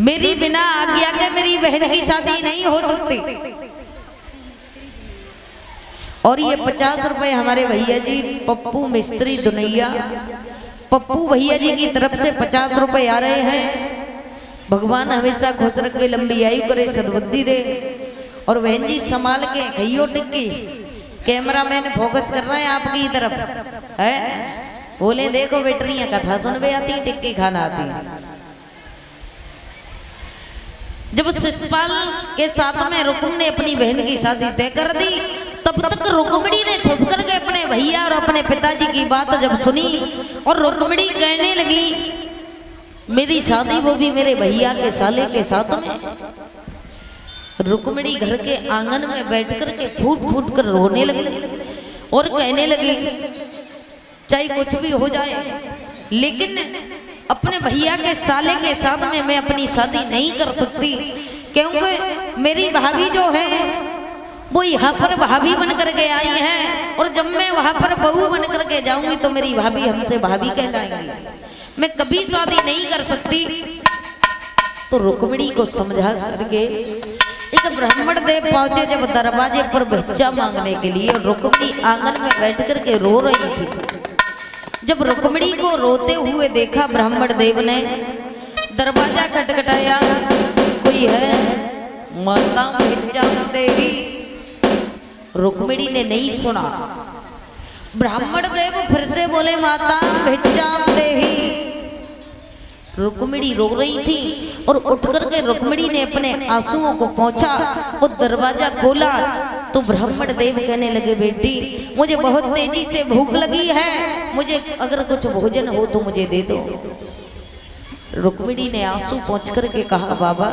मेरी बिना आज्ञा के मेरी बहन की शादी नहीं हो सकती। और ये 50 रुपए हमारे भैया जी पप्पू मिस्त्री दुनैया, पप्पू भैया जी की तरफ से 50 रुपए आ रहे हैं। भगवान हमेशा खुश रखे, लंबी आयु करे, सद्बुद्धि दे। और बहन जी संभाल के खइयो टिक्की, कैमरामैन फोकस कर रहे हैं आपकी तरफ है। बोले देखो बेटरियां कथा सुनवे आती, टिक्की खाना आती। जब शिषपाल के साथ में रुक्म ने अपनी बहन की शादी तय कर दी, तब तक रुक्मणी ने छुप करके अपने भैया और अपने पिताजी की बात जब सुनी, और रुक्मणी कहने लगी मेरी शादी वो भी मेरे भैया के साले के साथ में। रुक्मणी घर के आंगन में बैठ कर के फूट फूट कर रोने लगी और कहने लगी चाहे कुछ भी हो जाए, लेकिन अपने भैया के साले के साथ में मैं अपनी शादी नहीं कर सकती, क्योंकि मेरी भाभी जो है वो यहाँ पर भाभी बन करके आई है, और जब मैं वहाँ पर बहू बन करके जाऊंगी तो मेरी भाभी हमसे भाभी कहलाएंगी, मैं कभी शादी नहीं कर सकती। तो रुक्मिणी को समझा करके एक ब्राह्मण देव पहुंचे जब दरवाजे पर भिक्षा मांगने के लिए, रुक्मिणी आंगन में बैठ करके रो रही थी। जब रुक्मिणी को रोते हुए देखा ब्राह्मण देव ने, दरवाजा खटखटाया, कोई है? माता भिक्षा देवी। रुक्मिणी ने नहीं सुना। ब्राह्मण देव फिर से बोले माता भिक्षा देही। रुक्मिणी रो रही थी और उठ करके रुक्मिणी ने अपने आंसुओं को पोंछा और दरवाजा खोला तो ब्राह्मण देव कहने लगे बेटी मुझे बहुत तेजी से भूख लगी है, मुझे अगर कुछ भोजन हो तो मुझे दे दो। रुक्मिणी ने आंसू पोंछ करके कहा बाबा